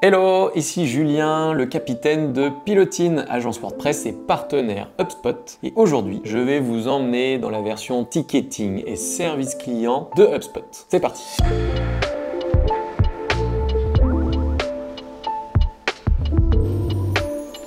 Hello, ici Julien, le capitaine de Pilotine, agence WordPress et partenaire HubSpot. Et aujourd'hui, je vais vous emmener dans la version ticketing et service client de HubSpot. C'est parti!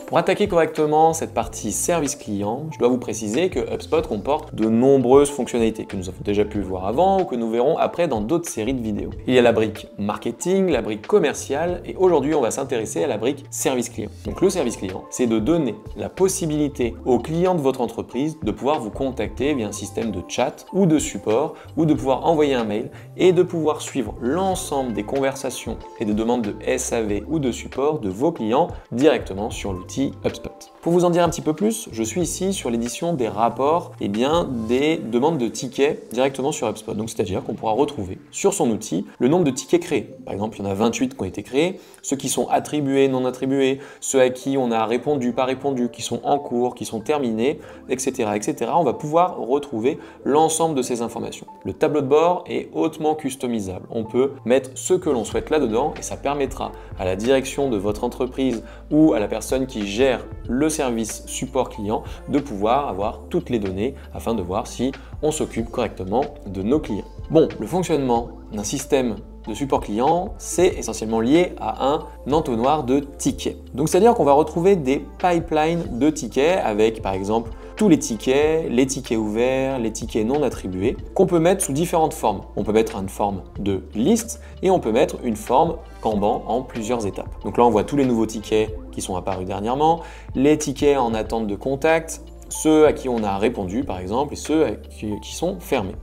Pour attaquer correctement cette partie service client, je dois vous préciser que HubSpot comporte de nombreuses fonctionnalités que nous avons déjà pu voir avant ou que nous verrons après dans d'autres séries de vidéos. Il y a la brique marketing, la brique commerciale et aujourd'hui on va s'intéresser à la brique service client. Donc le service client, c'est de donner la possibilité aux clients de votre entreprise de pouvoir vous contacter via un système de chat ou de support ou de pouvoir envoyer un mail et de pouvoir suivre l'ensemble des conversations et des demandes de SAV ou de support de vos clients directement sur l'outil HubSpot. Pour vous en dire un petit peu plus, je suis ici sur l'édition des rapports et des demandes de tickets directement sur HubSpot. Donc c'est-à-dire qu'on pourra retrouver sur son outil le nombre de tickets créés. Par exemple, il y en a 28 qui ont été créés, ceux qui sont attribués, non attribués, ceux à qui on a répondu, pas répondu, qui sont en cours, qui sont terminés, etc. etc. On va pouvoir retrouver l'ensemble de ces informations. Le tableau de bord est hautement customisable. On peut mettre ce que l'on souhaite là-dedans et ça permettra à la direction de votre entreprise ou à la personne qui gère le service support client de pouvoir avoir toutes les données afin de voir si on s'occupe correctement de nos clients. Bon, le fonctionnement d'un système de support client, c'est essentiellement lié à un entonnoir de tickets. Donc c'est-à-dire qu'on va retrouver des pipelines de tickets avec par exemple tous les tickets ouverts, les tickets non attribués, qu'on peut mettre sous différentes formes. On peut mettre une forme de liste et on peut mettre une forme Kanban en plusieurs étapes. Donc là on voit tous les nouveaux tickets qui sont apparus dernièrement, les tickets en attente de contact, ceux à qui on a répondu par exemple et ceux qui sont fermés.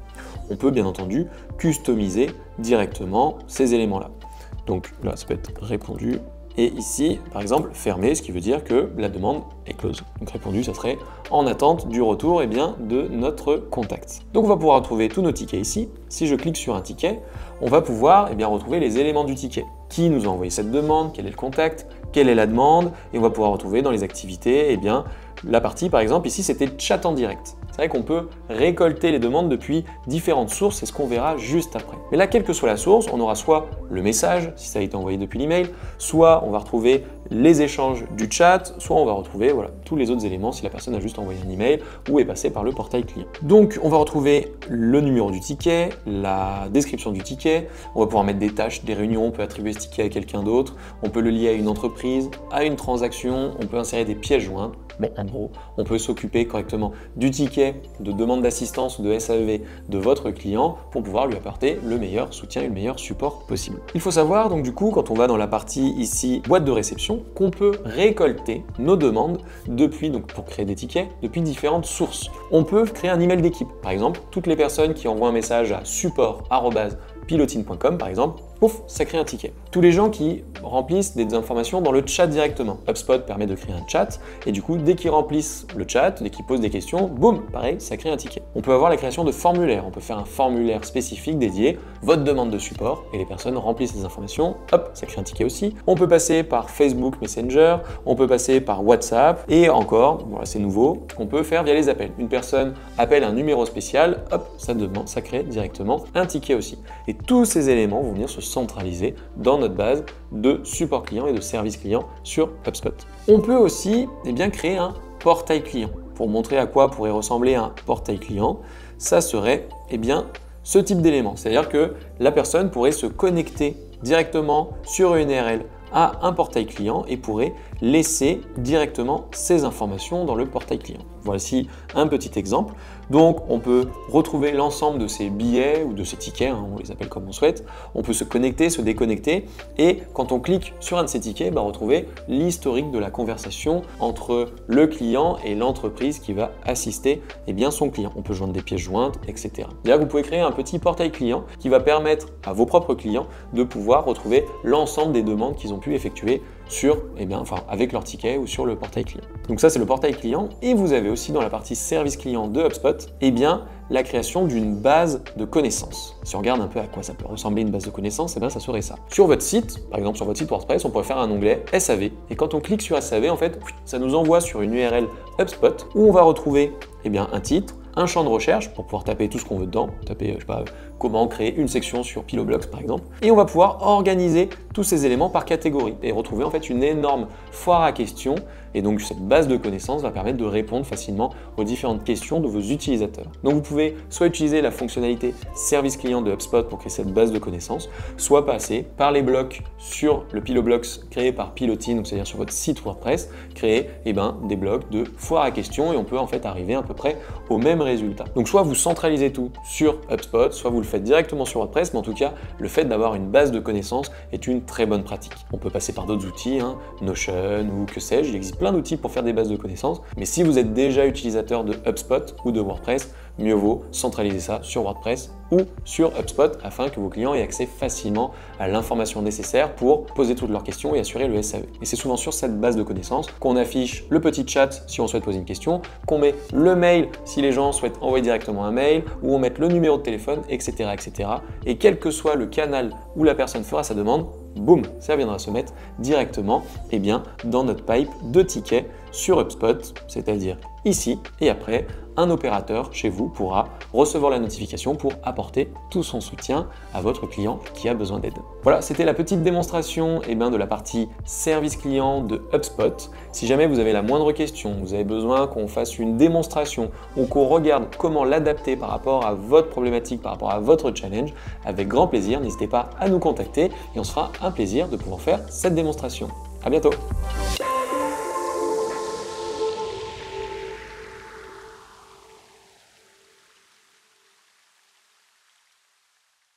On peut bien entendu customiser directement ces éléments-là. Donc là, ça peut être répondu. Et ici, par exemple, fermé, ce qui veut dire que la demande est close. Donc répondu, ça serait en attente du retour de notre contact. Donc on va pouvoir retrouver tous nos tickets ici. Si je clique sur un ticket, on va pouvoir retrouver les éléments du ticket. Qui nous a envoyé cette demande, quel est le contact, quelle est la demande, et on va pouvoir retrouver dans les activités, la partie par exemple ici c'était chat en direct. C'est vrai qu'on peut récolter les demandes depuis différentes sources, c'est ce qu'on verra juste après. Mais là, quelle que soit la source, on aura soit le message, si ça a été envoyé depuis l'email, soit on va retrouver les échanges du chat, soit on va retrouver tous les autres éléments si la personne a juste envoyé un email ou est passée par le portail client. Donc on va retrouver le numéro du ticket, la description du ticket, on va pouvoir mettre des tâches, des réunions, on peut attribuer ce ticket à quelqu'un d'autre, on peut le lier à une entreprise, à une transaction, on peut insérer des pièces jointes. Bon, en gros, on peut s'occuper correctement du ticket de demande d'assistance ou de SAV de votre client pour pouvoir lui apporter le meilleur soutien et le meilleur support possible. Il faut savoir donc du coup, quand on va dans la partie ici boîte de réception, qu'on peut récolter nos demandes pour créer des tickets depuis différentes sources. On peut créer un email d'équipe. Par exemple, toutes les personnes qui envoient un message à support@pilotine.com par exemple, pouf, ça crée un ticket. Tous les gens qui remplissent des informations dans le chat directement. HubSpot permet de créer un chat et du coup, dès qu'ils remplissent le chat, dès qu'ils posent des questions, boum, pareil, ça crée un ticket. On peut avoir la création de formulaires. On peut faire un formulaire spécifique dédié, votre demande de support et les personnes remplissent les informations, hop, ça crée un ticket aussi. On peut passer par Facebook Messenger, on peut passer par WhatsApp et encore, voilà, c'est nouveau, on peut faire via les appels. Une personne appelle un numéro spécial, hop, ça crée directement un ticket aussi. Et tous ces éléments vont venir se centraliser dans notre base de support client et de service client sur HubSpot. On peut aussi créer un portail client. Pour montrer à quoi pourrait ressembler un portail client, ça serait ce type d'élément. C'est-à-dire que la personne pourrait se connecter directement sur une URL à un portail client et pourrait laisser directement ces informations dans le portail client. Voici un petit exemple. Donc, on peut retrouver l'ensemble de ces billets ou de ces tickets, on les appelle comme on souhaite. On peut se connecter, se déconnecter et quand on clique sur un de ces tickets, retrouver l'historique de la conversation entre le client et l'entreprise qui va assister son client. On peut joindre des pièces jointes, etc. Là, vous pouvez créer un petit portail client qui va permettre à vos propres clients de pouvoir retrouver l'ensemble des demandes qu'ils ont pu effectuer avec leur ticket ou sur le portail client. Donc ça, c'est le portail client et vous avez aussi dans la partie service client de HubSpot, la création d'une base de connaissances. Si on regarde un peu à quoi ça peut ressembler une base de connaissances, ça serait ça. Sur votre site, par exemple sur votre site WordPress, on pourrait faire un onglet SAV et quand on clique sur SAV, ça nous envoie sur une URL HubSpot où on va retrouver un titre, un champ de recherche pour pouvoir taper tout ce qu'on veut dedans, taper comment créer une section sur Piloblox par exemple. Et on va pouvoir organiser tous ces éléments par catégorie et retrouver en fait une énorme foire à questions. Et donc cette base de connaissances va permettre de répondre facilement aux différentes questions de vos utilisateurs. Donc vous pouvez soit utiliser la fonctionnalité service client de HubSpot pour créer cette base de connaissances, soit passer par les blocs sur le Piloblox créé par Pilotin, donc c'est-à-dire sur votre site WordPress, créer des blocs de foire à questions et on peut en fait arriver à peu près au même résultat. Donc soit vous centralisez tout sur HubSpot, soit vous le faites directement sur WordPress, mais en tout cas le fait d'avoir une base de connaissances est une très bonne pratique. On peut passer par d'autres outils, Notion ou que sais-je, il existe plein d'outils pour faire des bases de connaissances, mais si vous êtes déjà utilisateur de HubSpot ou de WordPress, mieux vaut centraliser ça sur WordPress ou sur HubSpot afin que vos clients aient accès facilement à l'information nécessaire pour poser toutes leurs questions et assurer le SAV. Et c'est souvent sur cette base de connaissances qu'on affiche le petit chat si on souhaite poser une question, qu'on met le mail si les gens souhaitent envoyer directement un mail, ou on met le numéro de téléphone, etc., etc. Et quel que soit le canal où la personne fera sa demande, boum, ça viendra se mettre directement dans notre pipe de tickets sur HubSpot, c'est-à-dire ici, et après, un opérateur chez vous pourra recevoir la notification pour apporter tout son soutien à votre client qui a besoin d'aide. Voilà, c'était la petite démonstration de la partie service client de HubSpot. Si jamais vous avez la moindre question, vous avez besoin qu'on fasse une démonstration ou qu'on regarde comment l'adapter par rapport à votre problématique, par rapport à votre challenge, avec grand plaisir, n'hésitez pas à nous contacter et on se fera un plaisir de pouvoir faire cette démonstration. À bientôt!